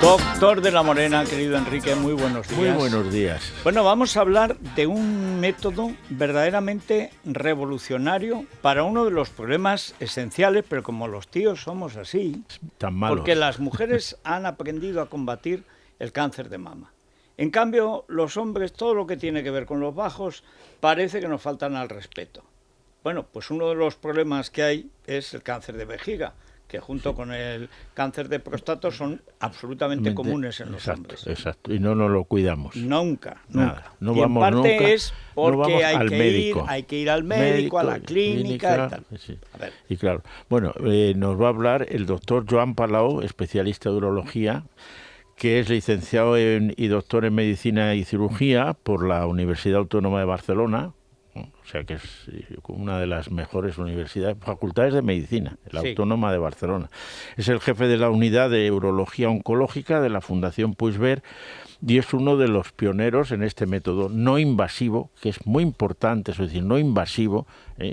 Doctor de la Morena, querido Enrique, muy buenos días. Muy buenos días. Bueno, vamos a hablar de un método verdaderamente revolucionario para uno de los problemas esenciales, pero como los tíos somos así, tan malos. Porque las mujeres han aprendido a combatir el cáncer de mama. En cambio, los hombres, todo lo que tiene que ver con los bajos, parece que nos faltan al respeto. Bueno, pues uno de los problemas que hay es el cáncer de vejiga, que junto con el cáncer de próstata son absolutamente comunes en los hombres. Exacto, y no nos lo cuidamos. Nunca. No y vamos en parte nunca, es porque hay que ir al médico, a la clínica y tal. Sí. A ver. Y claro, bueno, nos va a hablar el doctor Joan Palau, especialista de urología, que es licenciado y doctor en Medicina y Cirugía por la Universidad Autónoma de Barcelona. O sea que es una de las mejores universidades, facultades de medicina, la Autónoma de Barcelona. Es el jefe de la unidad de urología oncológica de la Fundación Puigverd y es uno de los pioneros en este método no invasivo, que es muy importante, es decir, no invasivo,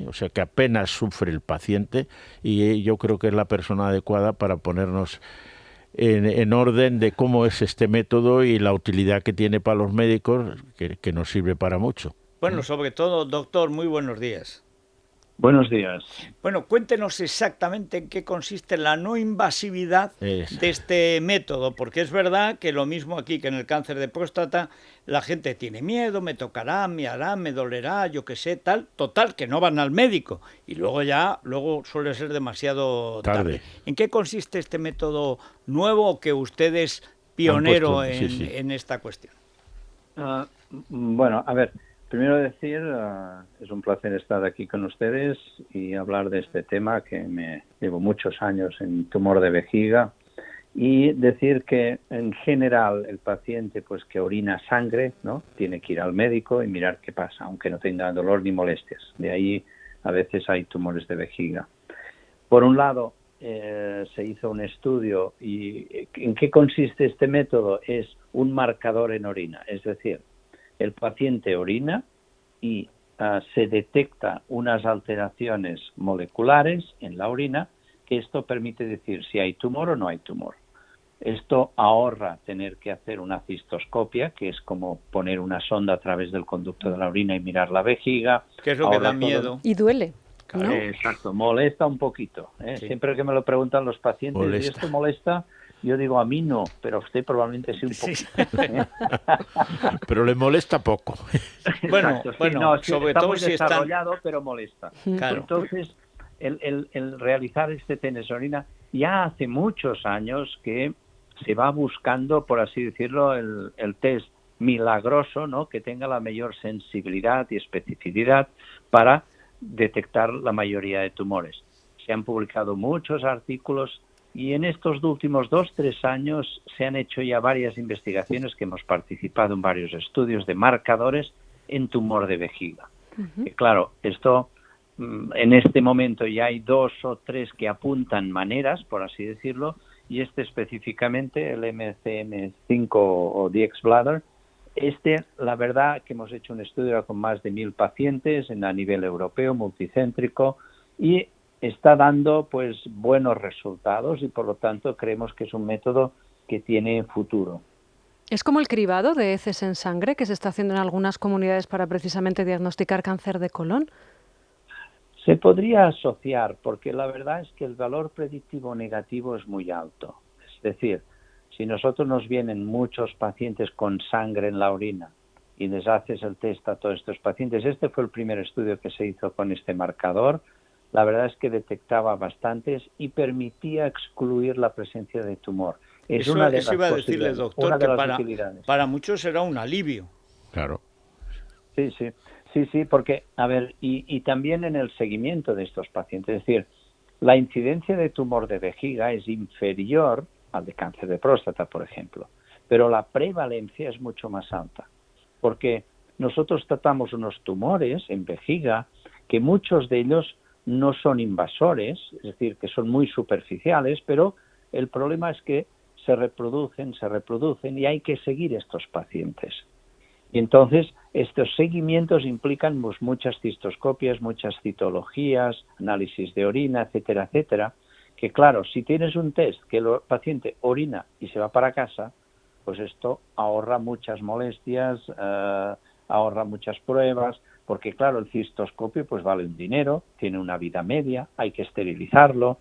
o sea que apenas sufre el paciente, y yo creo que es la persona adecuada para ponernos en orden de cómo es este método y la utilidad que tiene para los médicos, que nos sirve para mucho. Bueno, sobre todo, doctor, muy buenos días. Buenos días. Bueno, cuéntenos exactamente en qué consiste la no invasividad de este método, porque es verdad que lo mismo aquí que en el cáncer de próstata, la gente tiene miedo, me tocará, me hará, me dolerá, yo qué sé, tal, total, que no van al médico y luego suele ser demasiado tarde. ¿En qué consiste este método nuevo que usted es pionero en esta cuestión? Bueno, a ver. Primero decir, es un placer estar aquí con ustedes y hablar de este tema que me llevo muchos años en tumor de vejiga, y decir que en general el paciente pues que orina sangre, ¿no?, tiene que ir al médico y mirar qué pasa, aunque no tenga dolor ni molestias. De ahí a veces hay tumores de vejiga. Por un lado, se hizo un estudio y ¿en qué consiste este método? Es un marcador en orina, es decir, el paciente orina y se detecta unas alteraciones moleculares en la orina, que esto permite decir si hay tumor o no hay tumor. Esto ahorra tener que hacer una cistoscopia, que es como poner una sonda a través del conducto de la orina y mirar la vejiga. Que es lo que da miedo. Y duele, ¿no? Exacto, molesta un poquito. Sí. Siempre que me lo preguntan los pacientes, ¿y esto molesta? Yo digo, a mí no, pero a usted probablemente sí un poquito. Pero le molesta poco. Bueno, sobre está todo muy si desarrollado, pero molesta. Claro. Entonces, el realizar este test de orina, ya hace muchos años que se va buscando, por así decirlo, el test milagroso, ¿no?, que tenga la mayor sensibilidad y especificidad para detectar la mayoría de tumores. Se han publicado muchos artículos y en estos últimos 2-3 años se han hecho ya varias investigaciones que hemos participado en varios estudios de marcadores en tumor de vejiga. Y claro, esto en este momento ya hay 2 o 3 que apuntan maneras, por así decirlo, y este específicamente, el MCM5 o Dx-Bladder, la verdad que hemos hecho un estudio con más de 1.000 pacientes a nivel europeo, multicéntrico, y está dando pues buenos resultados y por lo tanto creemos que es un método que tiene futuro. ¿Es como el cribado de heces en sangre que se está haciendo en algunas comunidades para precisamente diagnosticar cáncer de colon? Se podría asociar, porque la verdad es que el valor predictivo negativo es muy alto. Es decir, si nosotros nos vienen muchos pacientes con sangre en la orina y les haces el test a todos estos pacientes, este fue el primer estudio que se hizo con este marcador, la verdad es que detectaba bastantes y permitía excluir la presencia de tumor. Eso iba a decirle, doctor, que para muchos era un alivio. Claro. Sí, porque, a ver, y también en el seguimiento de estos pacientes, es decir, la incidencia de tumor de vejiga es inferior al de cáncer de próstata, por ejemplo, pero la prevalencia es mucho más alta, porque nosotros tratamos unos tumores en vejiga que muchos de ellos no son invasores, es decir, que son muy superficiales, pero el problema es que se reproducen y hay que seguir estos pacientes. Y entonces estos seguimientos implican muchas cistoscopias, muchas citologías, análisis de orina, etcétera, etcétera, que claro, si tienes un test que el paciente orina y se va para casa, pues esto ahorra muchas molestias, ahorra muchas pruebas, porque claro, el cistoscopio pues vale un dinero, tiene una vida media, hay que esterilizarlo,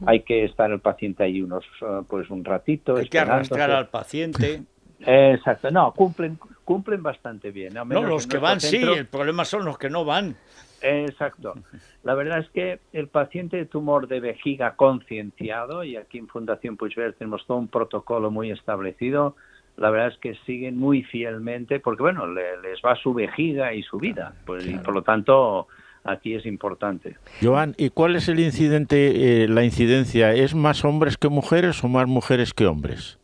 hay que estar el paciente ahí pues un ratito. Hay que arrastrar al paciente. Exacto, no, cumplen bastante bien. No, los que van centro, sí, el problema son los que no van. Exacto. La verdad es que el paciente de tumor de vejiga concienciado, y aquí en Fundación Puigverd tenemos todo un protocolo muy establecido, la verdad es que siguen muy fielmente, porque bueno, les va su vejiga y su vida, pues claro. Y por lo tanto aquí es importante. Joan, ¿y cuál es el incidente, la incidencia? ¿Es más hombres que mujeres o más mujeres que hombres?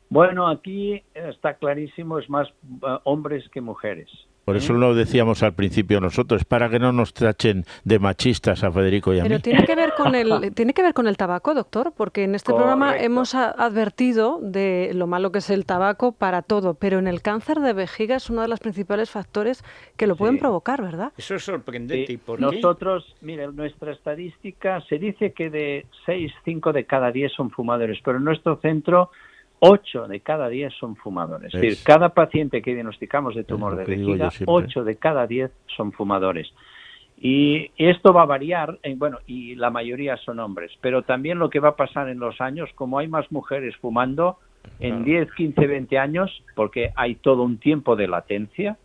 Bueno, aquí está clarísimo, es más hombres que mujeres. Por eso lo decíamos al principio nosotros, para que no nos tachen de machistas a Federico y a mí. Pero tiene que ver con el tabaco, doctor, porque en este programa hemos advertido de lo malo que es el tabaco para todo, pero en el cáncer de vejiga es uno de los principales factores que lo pueden provocar, ¿verdad? Eso es sorprendente. Sí. ¿Y por Nosotros, mire, nuestra estadística se dice que de 5 de cada 10 son fumadores, pero en nuestro centro 8 de cada 10 son fumadores. Es decir, cada paciente que diagnosticamos de tumor de vejiga, 8 de cada 10 son fumadores. Y esto va a variar, y la mayoría son hombres. Pero también lo que va a pasar en los años, como hay más mujeres fumando, en 10, 15, 20 años, porque hay todo un tiempo de latencia,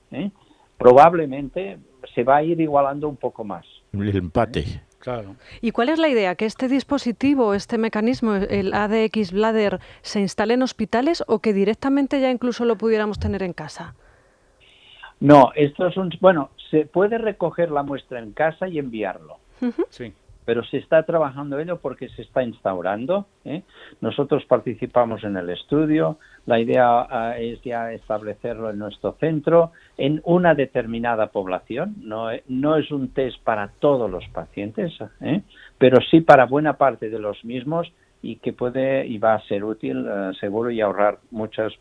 probablemente se va a ir igualando un poco más. El empate. Claro. ¿Y cuál es la idea? ¿Que este dispositivo, este mecanismo, el ADX Bladder, se instale en hospitales o que directamente ya incluso lo pudiéramos tener en casa? No, esto es se puede recoger la muestra en casa y enviarlo. Sí. Pero se está trabajando ello porque se está instaurando. Nosotros participamos en el estudio. La idea es ya establecerlo en nuestro centro en una determinada población. No es un test para todos los pacientes, pero sí para buena parte de los mismos y que puede y va a ser útil seguro y ahorrar muchas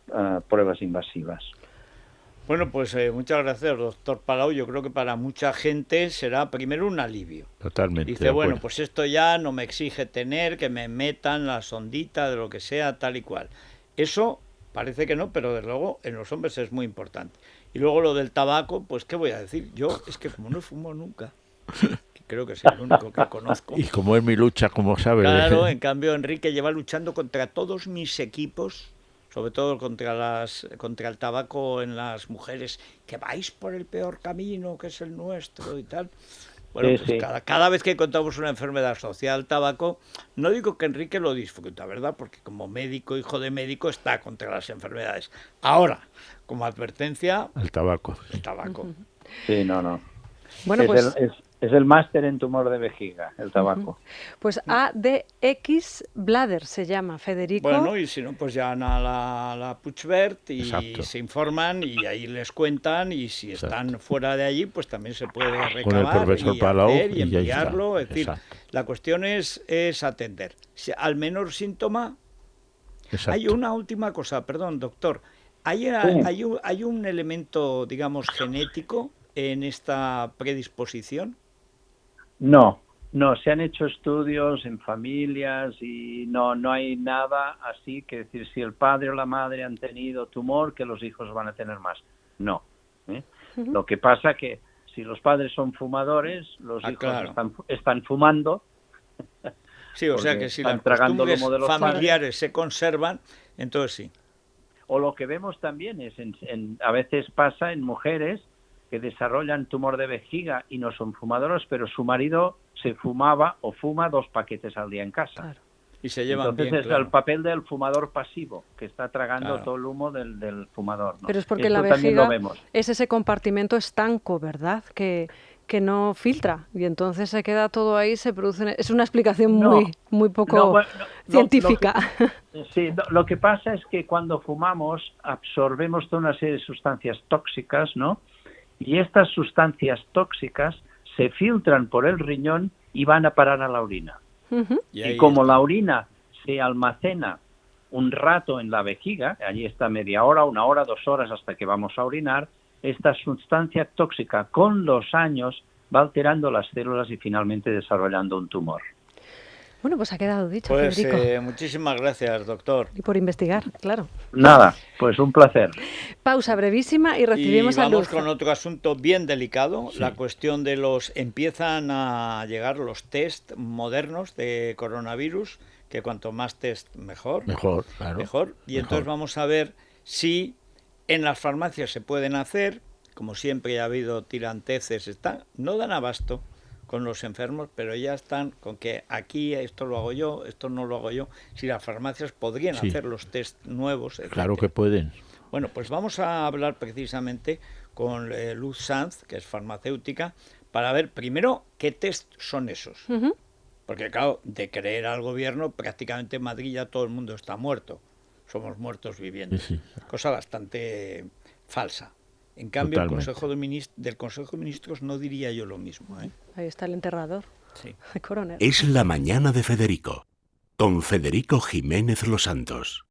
pruebas invasivas. Bueno, pues muchas gracias, doctor Palau. Yo creo que para mucha gente será primero un alivio. Totalmente. Dice, bueno, pues esto ya no me exige tener, que me metan la sondita de lo que sea, tal y cual. Eso parece que no, pero desde luego en los hombres es muy importante. Y luego lo del tabaco, pues ¿qué voy a decir? Yo es que como no fumo nunca, creo que es el único que conozco. Y como es mi lucha, como sabes. Claro, en cambio Enrique lleva luchando contra todos mis equipos, sobre todo contra el tabaco en las mujeres, que vais por el peor camino, que es el nuestro y tal. Bueno, pues cada vez que contamos una enfermedad asociada al tabaco, no digo que Enrique lo disfruta, ¿verdad? Porque como médico, hijo de médico, está contra las enfermedades. Ahora, como advertencia... El tabaco. El tabaco. Sí, no. Bueno, pues... Es el máster en tumor de vejiga, el tabaco. Pues ADX Bladder se llama, Federico. Bueno, y si no, pues ya van a la Puigverd y se informan y ahí les cuentan, y si están fuera de allí, pues también se puede recabar con el profesor Palau y enviarlo. Es decir, la cuestión es atender. Al menor síntoma... Hay una última cosa, perdón, doctor. ¿Hay un elemento, digamos, genético en esta predisposición? No, se han hecho estudios en familias y no hay nada así que decir si el padre o la madre han tenido tumor que los hijos van a tener más. No. Lo que pasa que si los padres son fumadores, los hijos están fumando. Sí, o sea que si las costumbres familiares se conservan, entonces sí. O lo que vemos también es, a veces pasa en mujeres que desarrollan tumor de vejiga y no son fumadores, pero su marido se fumaba o fuma 2 paquetes al día en casa. Claro. Y se llevan Entonces bien, es el papel del fumador pasivo, que está tragando todo el humo del fumador, ¿no? Pero es porque la vejiga es ese compartimento estanco, ¿verdad? Que no filtra, y entonces se queda todo ahí, se produce... Es una explicación muy poco científica. Lo que pasa es que cuando fumamos absorbemos toda una serie de sustancias tóxicas, ¿no? Y estas sustancias tóxicas se filtran por el riñón y van a parar a la orina. Y como la orina se almacena un rato en la vejiga, allí está media hora, 1 hora, 2 horas hasta que vamos a orinar, esta sustancia tóxica con los años va alterando las células y finalmente desarrollando un tumor. Bueno, pues ha quedado dicho, pues, Federico. Muchísimas gracias, doctor. Y por investigar, claro. Nada, pues un placer. Pausa brevísima y recibimos a Luz. Vamos con otro asunto bien delicado, la cuestión de empiezan a llegar los test modernos de coronavirus, que cuanto más test mejor. Mejor, claro. Mejor. Y entonces vamos a ver si en las farmacias se pueden hacer, como siempre ha habido tiranteces, no dan abasto con los enfermos, pero ya están con que aquí esto lo hago yo, esto no lo hago yo. Si las farmacias podrían hacer los test nuevos, etcétera. Claro que pueden. Bueno, pues vamos a hablar precisamente con Luz Sanz, que es farmacéutica, para ver primero qué test son esos. Porque claro, de creer al gobierno, prácticamente en Madrid ya todo el mundo está muerto. Somos muertos vivientes. Sí. Cosa bastante falsa. En cambio, el Consejo del Consejo de Ministros no diría yo lo mismo. Ahí está el enterrador. Sí. Coronel. Es la mañana de Federico, con Federico Jiménez Los Santos.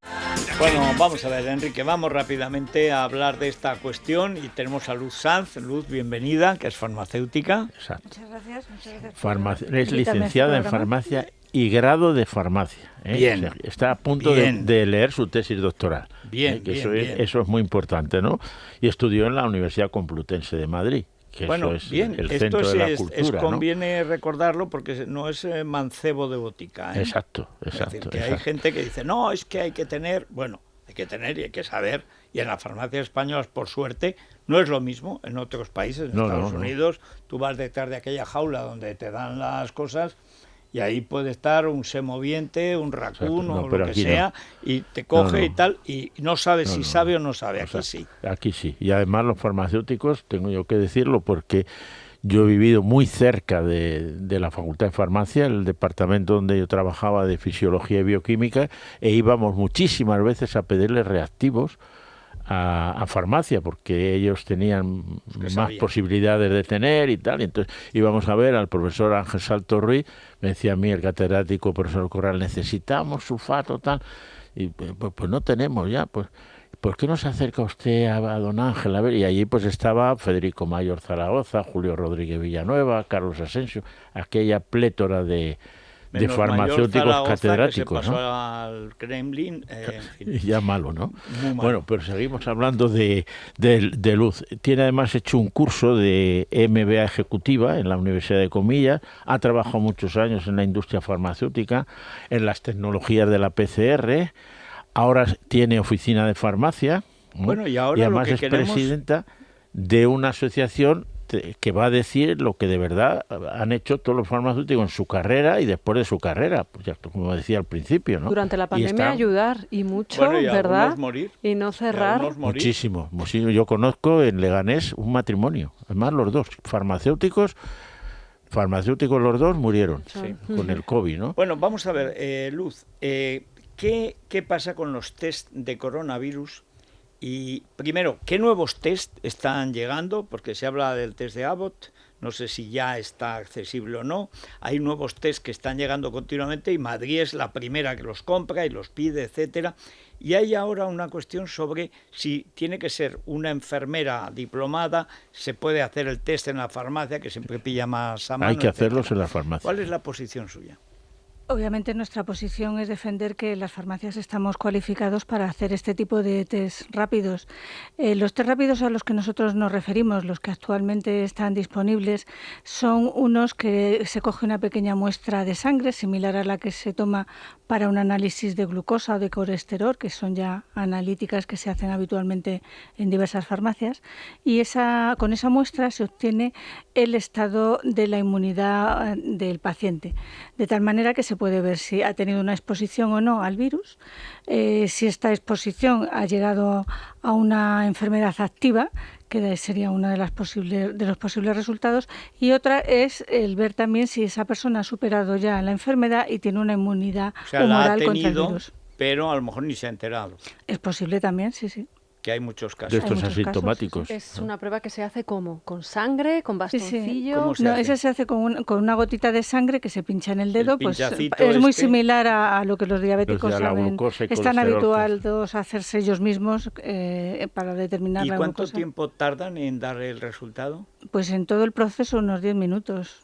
Bueno, vamos a ver, Enrique, vamos rápidamente a hablar de esta cuestión y tenemos a Luz Sanz. Luz, bienvenida, que es farmacéutica. Exacto. Muchas gracias. Es licenciada en farmacia y grado de farmacia. Bien. O sea, está a punto de leer su tesis doctoral. Bien, eso es muy importante, ¿no? Y estudió en la Universidad Complutense de Madrid. Que bueno, eso es bien, el esto centro de la cultura, conviene recordarlo porque no es mancebo de botica. Exacto. Es decir, que hay gente que dice, no, es que hay que tener, bueno, hay que tener y hay que saber, y en las farmacias españolas, por suerte, no es lo mismo en otros países, en Estados Unidos, tú vas detrás de aquella jaula donde te dan las cosas y ahí puede estar un semoviente, un raccoon o lo que sea, y te coge y tal, y no sabes si sabe o no sabe. Aquí sí. Aquí sí. Y además los farmacéuticos, tengo yo que decirlo, porque yo he vivido muy cerca de la Facultad de Farmacia, el departamento donde yo trabajaba de Fisiología y Bioquímica, e íbamos muchísimas veces a pedirles reactivos a farmacia, porque ellos tenían más posibilidades de tener y tal. Y entonces íbamos a ver al profesor Ángel Salto Ruiz, me decía a mí el catedrático profesor Corral, necesitamos sulfato, tal, y pues no tenemos ya, pues ¿por qué no se acerca usted a don Ángel? A ver, y allí pues estaba Federico Mayor Zaragoza, Julio Rodríguez Villanueva, Carlos Asensio, aquella plétora de farmacéuticos catedráticos, que se pasó, ¿no? Al Kremlin, en fin. Ya malo, ¿no? Muy malo. Bueno, pero seguimos hablando de Luz. Tiene además hecho un curso de MBA ejecutiva en la Universidad de Comillas, ha trabajado muchos años en la industria farmacéutica, en las tecnologías de la PCR, ahora tiene oficina de farmacia, ¿no? Bueno, y ahora además lo que es presidenta de una asociación que va a decir lo que de verdad han hecho todos los farmacéuticos en su carrera y después de su carrera, pues ya como decía al principio, ¿no? Durante la pandemia ayudar y mucho, bueno, y ¿verdad? Morir, y no cerrar. Muchísimo. Yo conozco en Leganés un matrimonio, además los dos farmacéuticos los dos murieron con el COVID, ¿no? Bueno, vamos a ver, Luz, ¿qué pasa con los test de coronavirus? Y primero, ¿qué nuevos test están llegando? Porque se habla del test de Abbott, no sé si ya está accesible o no. Hay nuevos test que están llegando continuamente y Madrid es la primera que los compra y los pide, etcétera. Y hay ahora una cuestión sobre si tiene que ser una enfermera diplomada, se puede hacer el test en la farmacia, que siempre pilla más a mano. Hay que hacerlos en la farmacia. ¿Cuál es la posición suya? Obviamente nuestra posición es defender que las farmacias estamos cualificados para hacer este tipo de test rápidos. Los test rápidos a los que nosotros nos referimos, los que actualmente están disponibles, son unos que se coge una pequeña muestra de sangre, similar a la que se toma para un análisis de glucosa o de colesterol, que son ya analíticas que se hacen habitualmente en diversas farmacias, y con esa muestra se obtiene el estado de la inmunidad del paciente, de tal manera que se puede ver si ha tenido una exposición o no al virus, si esta exposición ha llegado a una enfermedad activa, que sería uno de los posibles resultados, y otra es el ver también si esa persona ha superado ya la enfermedad y tiene una inmunidad humoral contra el virus. Pero a lo mejor ni se ha enterado. Es posible también, sí. Que hay muchos casos. De estos asintomáticos. Es una prueba que se hace ¿cómo? ¿Con sangre? ¿Con bastoncillo? No, esa se hace con una gotita de sangre que se pincha en el dedo. Pues es muy similar a lo que los diabéticos saben. Están habituados a hacerse ellos mismos para determinar la glucosa. ¿Y cuánto tiempo tardan en dar el resultado? Pues en todo el proceso unos 10 minutos.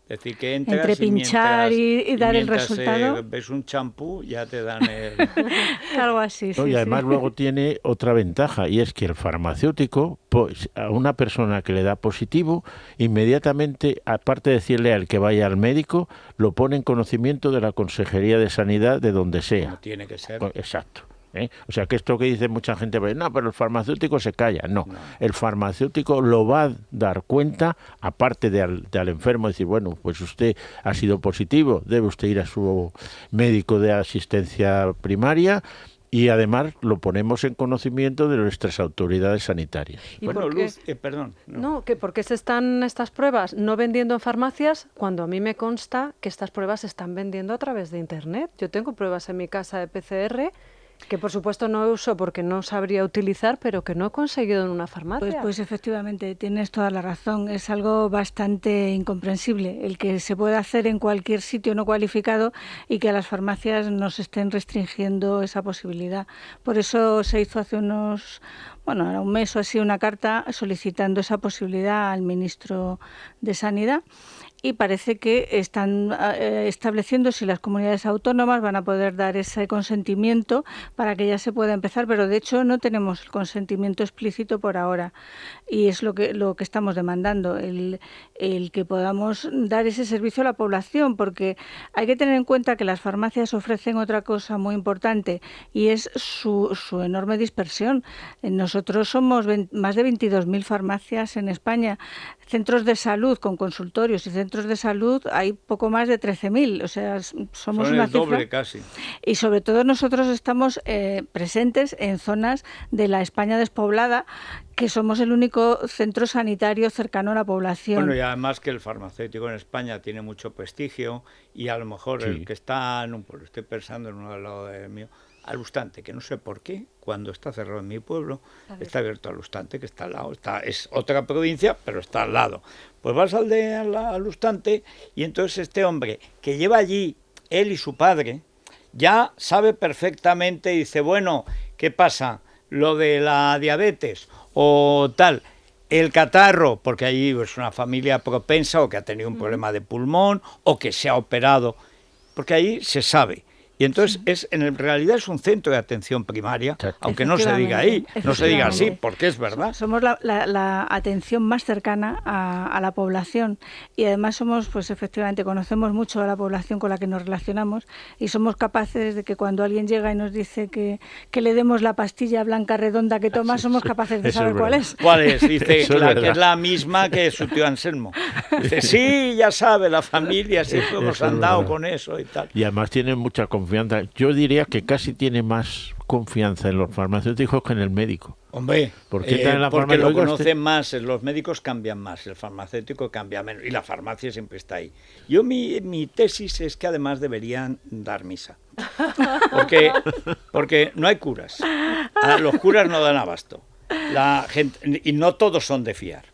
Es decir, que entras entre pinchar y dar el resultado. Ves un champú, ya te dan el... Algo así, sí. Y además luego tiene otra ventaja, y es que el farmacéutico, pues, a una persona que le da positivo, inmediatamente, aparte de decirle al que vaya al médico, lo pone en conocimiento de la Consejería de Sanidad de donde sea. Como tiene que ser. Exacto. O sea, que esto que dice mucha gente, pues, no, pero el farmacéutico se calla. No, el farmacéutico lo va a dar cuenta, aparte de al enfermo, decir, bueno, pues usted ha sido positivo, debe usted ir a su médico de asistencia primaria, y además lo ponemos en conocimiento de nuestras autoridades sanitarias. ¿Y bueno, por qué? Luz, perdón. Que ¿por qué se están estas pruebas no vendiendo en farmacias cuando a mí me consta que estas pruebas se están vendiendo a través de Internet? Yo tengo pruebas en mi casa de PCR que por supuesto no uso porque no sabría utilizar, pero que no he conseguido en una farmacia. Pues efectivamente, tienes toda la razón. Es algo bastante incomprensible el que se pueda hacer en cualquier sitio no cualificado y que a las farmacias nos estén restringiendo esa posibilidad. Por eso se hizo hace ahora un mes o así, una carta solicitando esa posibilidad al ministro de Sanidad. Y parece que están estableciendo si las comunidades autónomas van a poder dar ese consentimiento para que ya se pueda empezar, pero de hecho no tenemos el consentimiento explícito por ahora y es lo que estamos demandando, el que podamos dar ese servicio a la población, porque hay que tener en cuenta que las farmacias ofrecen otra cosa muy importante y es su enorme dispersión. Nosotros somos más de 22.000 farmacias en España, centros de salud con consultorios y centros de salud hay poco más de 13.000, o sea, somos una cifra doble casi. Y sobre todo nosotros estamos presentes en zonas de la España despoblada, que somos el único centro sanitario cercano a la población. Bueno, y además que el farmacéutico en España tiene mucho prestigio y a lo mejor el que está en un pueblo, estoy pensando en uno al lado del mío, Alustante, que no sé por qué, cuando está cerrado en mi pueblo, está abierto Alustante, que está al lado. Es otra provincia, pero está al lado. Pues vas al de Alustante y entonces este hombre que lleva allí, él y su padre, ya sabe perfectamente, dice, bueno, ¿qué pasa? Lo de la diabetes o tal, el catarro, porque allí es una familia propensa o que ha tenido un problema de pulmón o que se ha operado, porque ahí se sabe. Y entonces en realidad es un centro de atención primaria, aunque no se diga ahí, no se diga así, porque es verdad. Somos la atención más cercana a la población y además somos, pues efectivamente, conocemos mucho a la población con la que nos relacionamos y somos capaces de que cuando alguien llega y nos dice que le demos la pastilla blanca redonda que toma, somos capaces de saber cuál es. ¿Cuál es? Dice que es la misma que su tío Anselmo. Dice, sí, ya sabe, la familia, siempre hemos andado con eso y tal. Y además tienen mucha confianza. Yo diría que casi tiene más confianza en los farmacéuticos que en el médico. Hombre, porque lo conocen más, los médicos cambian más, el farmacéutico cambia menos y la farmacia siempre está ahí. Yo mi tesis es que además deberían dar misa, porque no hay curas, los curas no dan abasto, la gente, y no todos son de fiar,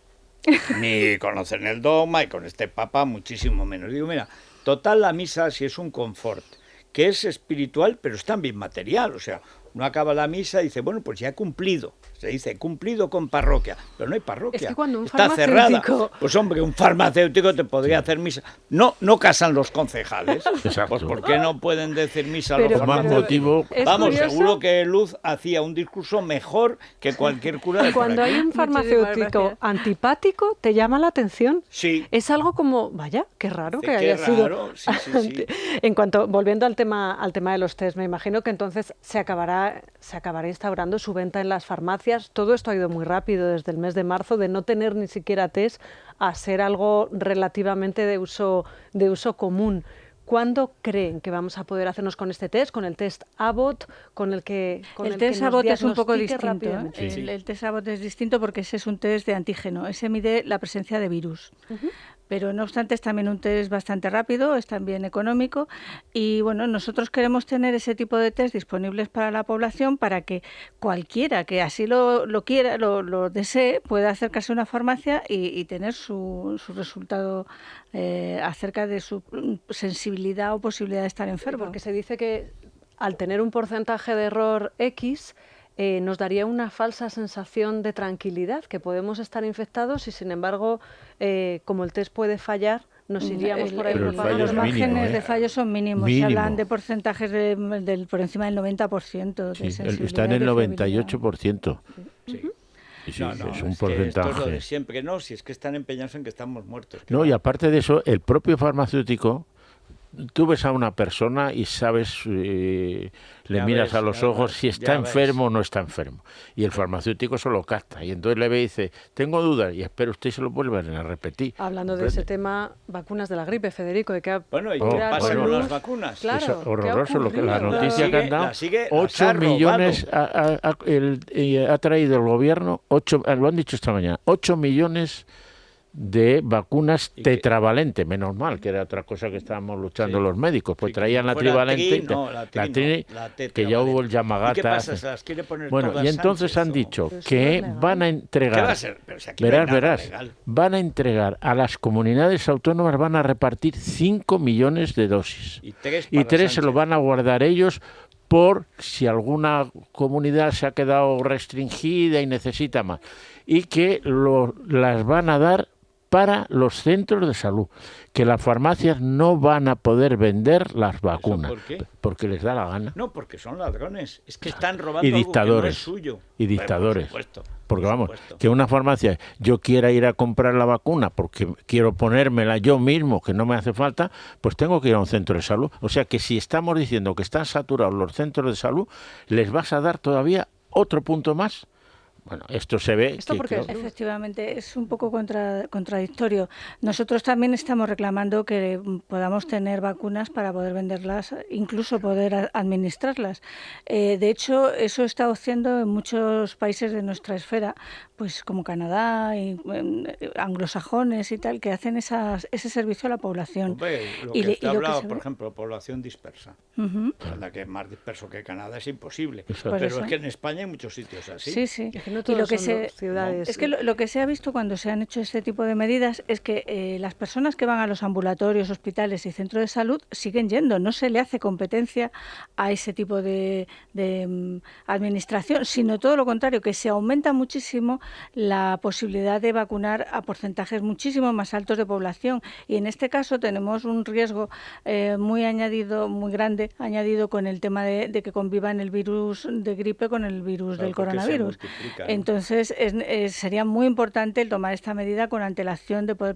ni conocen el dogma y con este papa muchísimo menos. Digo, mira, total la misa si es un confort, que es espiritual, pero es también material. O sea, uno acaba la misa y dice, bueno, pues ya he cumplido. Se dice, cumplido con parroquia. Pero no hay parroquia. Es que cuando un está cerrada. Pues hombre, un farmacéutico te podría hacer misa. No casan los concejales. Exacto. Pues ¿por qué no pueden decir misa pero, los farmacéuticos? Motivo... Vamos, curioso. seguro que Luz hacía un discurso mejor que cualquier cura de Cuando hay un farmacéutico antipático, te llama la atención. Sí. Es algo como, vaya, qué raro que qué haya raro. sido. Sí. En cuanto, volviendo al tema de los test, me imagino que entonces se acabará instaurando su venta en las farmacias. Todo esto ha ido muy rápido desde el mes de marzo, de no tener ni siquiera test a ser algo relativamente de uso común. ¿Cuándo creen que vamos a poder hacernos con este test? ¿Con el test Abbott? ¿Con el que el test Abbott es un poco distinto. Sí. El test Abbott es distinto porque ese es un test de antígeno. Ese mide la presencia de virus. Pero no obstante es también un test bastante rápido, es también económico y bueno, nosotros queremos tener ese tipo de test disponibles para la población para que cualquiera que así lo quiera, lo desee, pueda acercarse a una farmacia y tener su resultado acerca de su sensibilidad o posibilidad de estar enfermo. Porque se dice que al tener un porcentaje de error X, nos daría una falsa sensación de tranquilidad, que podemos estar infectados y sin embargo, como el test puede fallar, nos iríamos por ahí. Pero los márgenes de fallo son mínimos. Se hablan de porcentajes por encima del 90% de sensibilidad. Está en el 98%. Sí. Sí, no, es un es porcentaje. Que esto es lo de siempre, no, si es que están empeñados en que estamos muertos. No, y aparte de eso, el propio farmacéutico, tú ves a una persona y sabes, le miras a los ojos si está enfermo o no está enfermo. Y el farmacéutico se lo capta. Y entonces le ve y dice, tengo dudas, y espero usted se lo vuelvan a repetir. Hablando de ese tema, vacunas de la gripe, Federico, de que bueno, ¿y qué pasa con las vacunas? Claro, es horroroso la noticia que han dado. 8 millones ha traído el gobierno, lo han dicho esta mañana, 8 millones de vacunas tetravalente, menos mal, que era otra cosa que estábamos luchando los médicos, pues traían la trivalente, que ya hubo el Yamagata. ¿Y qué pasa? ¿Se las quiere poner bueno, todas y entonces Sánchez, han dicho que van a entregar, ¿qué va a ser? Pero si aquí verás, van a entregar a las comunidades autónomas, van a repartir 5 millones de dosis. Y 3 se lo van a guardar ellos por si alguna comunidad se ha quedado restringida y necesita más. Y que las van a dar para los centros de salud, que las farmacias no van a poder vender las vacunas. ¿Por qué? Porque les da la gana. No, porque son ladrones. Es que están robando y dictadores, algo que no es suyo. Y dictadores. Por supuesto, porque vamos, que una farmacia, yo quiera ir a comprar la vacuna porque quiero ponérmela yo mismo, que no me hace falta, pues tengo que ir a un centro de salud. O sea que si estamos diciendo que están saturados los centros de salud, les vas a dar todavía otro punto más. Bueno, esto se ve. Efectivamente, es un poco contradictorio. Nosotros también estamos reclamando que podamos tener vacunas para poder venderlas, incluso poder administrarlas. De hecho, eso está haciendo en muchos países de nuestra esfera, pues como Canadá y anglosajones y tal, que hacen ese servicio a la población. Hombre, lo que usted ha hablado, por ejemplo, población dispersa. La que es más disperso que Canadá es imposible. Pero es que en España hay muchos sitios así. Sí, sí. No y lo que ciudades. Es que lo que se ha visto cuando se han hecho este tipo de medidas es que las personas que van a los ambulatorios, hospitales y centros de salud siguen yendo. No se le hace competencia a ese tipo de administración, sino todo lo contrario, que se aumenta muchísimo la posibilidad de vacunar a porcentajes muchísimo más altos de población. Y en este caso tenemos un riesgo muy grande añadido con el tema de que convivan el virus de gripe con el virus del coronavirus. Entonces, sería muy importante el tomar esta medida con antelación de poder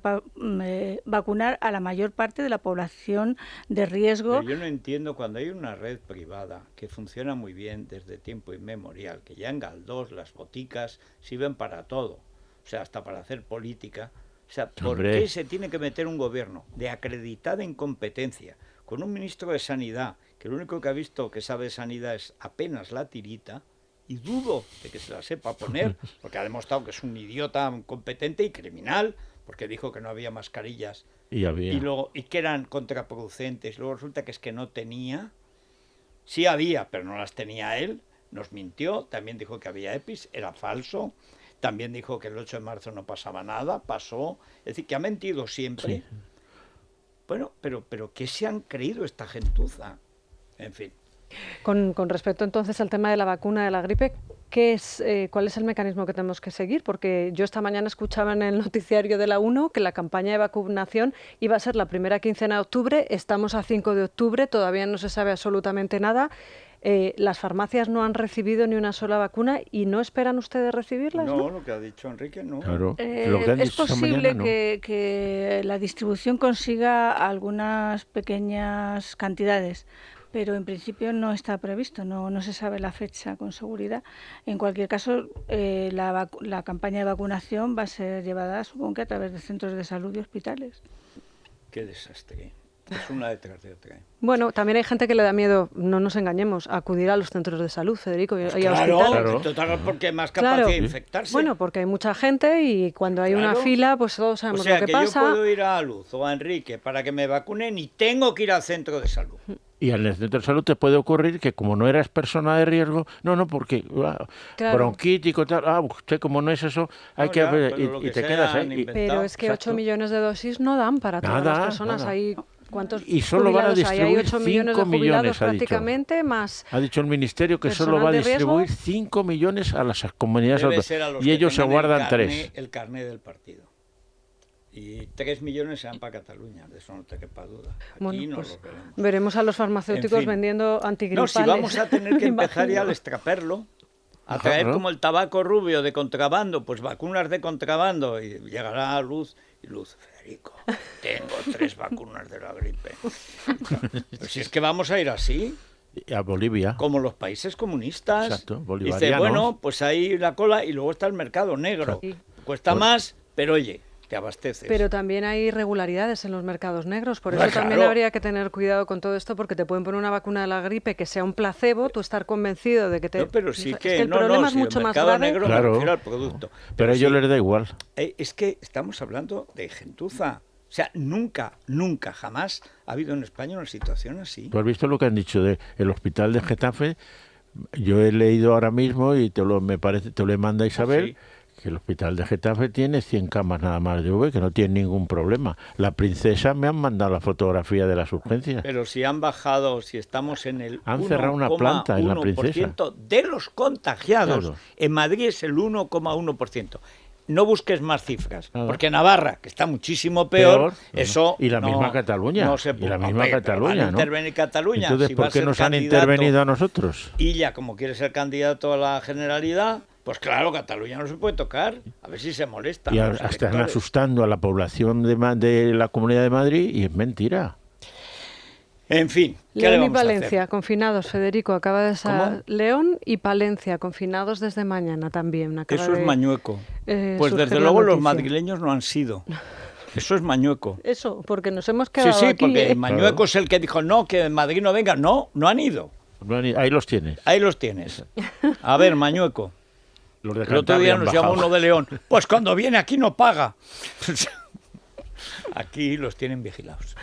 vacunar a la mayor parte de la población de riesgo. Pero yo no entiendo cuando hay una red privada que funciona muy bien desde tiempo inmemorial, que ya en Galdós las boticas sirven para todo, o sea, hasta para hacer política. O sea, ¿por qué se tiene que meter un gobierno de acreditada incompetencia con un ministro de Sanidad que lo único que ha visto que sabe de sanidad es apenas la tirita? Y dudo de que se la sepa poner, porque ha demostrado que es un idiota incompetente y criminal, porque dijo que no había mascarillas y que eran contraproducentes. Luego resulta que es que no tenía. Sí había, pero no las tenía él. Nos mintió. También dijo que había EPIs, era falso. También dijo que el 8 de marzo no pasaba nada, pasó. Es decir, que ha mentido siempre. Sí. Bueno, pero ¿qué se han creído esta gentuza? En fin. Con respecto entonces al tema de la vacuna de la gripe, ¿cuál es el mecanismo que tenemos que seguir? Porque yo esta mañana escuchaba en el noticiario de la 1 que la campaña de vacunación iba a ser la primera quincena de octubre, estamos a 5 de octubre, todavía no se sabe absolutamente nada. Las farmacias no han recibido ni una sola vacuna y ¿no esperan ustedes recibirlas? No, lo que ha dicho Enrique no. Claro, lo que han es dicho posible mañana, que la distribución consiga algunas pequeñas cantidades, pero en principio no está previsto, no se sabe la fecha con seguridad. En cualquier caso, la campaña de vacunación va a ser llevada, supongo que a través de centros de salud y hospitales. Qué desastre. Es una detrás de otra. Bueno, también hay gente que le da miedo, no nos engañemos, a acudir a los centros de salud, Federico, y a hospitales. Claro, porque es más capaz de infectarse. Bueno, porque hay mucha gente y cuando hay una fila, pues todos sabemos lo que pasa. Yo puedo ir a Luz o a Enrique para que me vacunen y tengo que ir al centro de salud. Y en el centro de salud te puede ocurrir que como no eras persona de riesgo, porque bronquítico y tal, usted como no es eso, hay y te quedas ahí. Pero es que 8 millones de dosis no dan para todas las personas. Hay ¿cuántos y solo van a distribuir hay 8 millones de jubilados prácticamente, más. Ha dicho el ministerio que solo va a distribuir 5 millones a las comunidades autónomas y ellos se guardan 3. El carné del partido. Y 3 millones serán para Cataluña, de eso no te quepa duda. Aquí bueno, no pues lo veremos. Veremos a los farmacéuticos vendiendo antigripales. No, si vamos a tener que empezar ya al extraperlo, a traer como el tabaco rubio de contrabando, pues vacunas de contrabando, y llegará a Luz, Federico, tengo 3 vacunas de la gripe. Pero si es que vamos a ir así. A Bolivia. Como los países comunistas. Exacto, Dice, bolivarianos. bueno, pues ahí la cola y luego está el mercado negro. Sí. Cuesta más, pero oye, te abasteces. Pero también hay irregularidades en los mercados negros, por eso Claro. también habría que tener cuidado con todo esto, porque te pueden poner una vacuna de la gripe que sea un placebo, tú estar convencido de que te... No, pero sí es que, el problema es si mucho el más mercado grave. negro Claro. me refiero al producto. Pero a ellos sí, les da igual. es que estamos hablando de gentuza. O sea, nunca, jamás ha habido en España una situación así. ¿Tú has visto lo que han dicho del hospital de Getafe? Yo he leído ahora mismo y te lo manda Isabel, que el hospital de Getafe tiene 100 camas nada más de V, que no tiene ningún problema. La princesa me han mandado la fotografía de las urgencias. Pero si han bajado, si estamos en el Han cerrado una planta en la princesa. de los contagiados, Claro. en Madrid es el 1,1%. No busques más cifras, Claro. porque Navarra, que está muchísimo peor, eso... Y la misma Cataluña. No se Y la puede. misma Hombre, Cataluña, van a ¿no? intervenir Cataluña. Entonces, si va ¿por a qué ser nos han candidato intervenido a nosotros? Y ya, como quiere ser candidato a la Generalidad, pues claro, Cataluña no se puede tocar. A ver si se molesta. Y los están electores. asustando a la población de la Comunidad de Madrid y es mentira. En fin, ¿qué le León y vamos a hacer? Palencia, confinados, Federico, acaba de ¿Cómo? León y Palencia, confinados desde mañana también. Eso es mañueco. Pues surgir desde la luego los noticia. madrileños no han sido. Eso es mañueco. Eso, porque nos hemos Sí, quedado sí, aquí. porque Mañueco es el que dijo, no, que en Madrid no venga. No, no han ido. Ahí los tienes. Ahí los tienes. A ver, Mañueco. Los de El otro Cantabria día han nos llamó bajado. uno de León. Pues cuando viene aquí no paga. Aquí los tienen vigilados.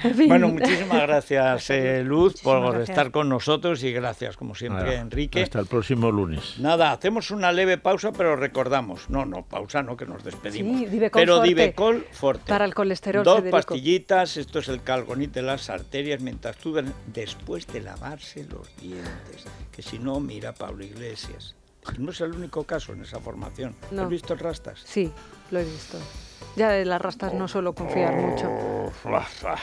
En fin. Bueno, muchísimas gracias, Luz, Muchísimas por gracias. estar con nosotros y gracias, como siempre, Nada, Enrique. Hasta el próximo lunes. Nada, hacemos una leve pausa, pero recordamos. No, pausa no, que nos despedimos. Sí, Divecol pero Forte. Divecol Forte. Para el colesterol, 2 Federico. pastillitas, esto es el Calgonit de las arterias, mientras tú después de lavarse los dientes. Que si no, mira Pablo Iglesias. No es el único caso en esa formación. No. ¿Has visto rastas? Sí, lo he visto. Ya de las rastas no suelo confiar mucho.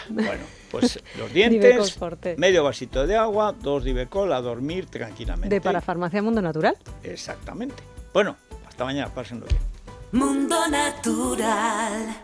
Bueno, pues los Divecol dientes, Forte. medio vasito de agua, 2 Divecol, a dormir tranquilamente. De Parafarmacia Mundo Natural. Exactamente. Bueno, hasta mañana, pásenlo bien. Mundo Natural.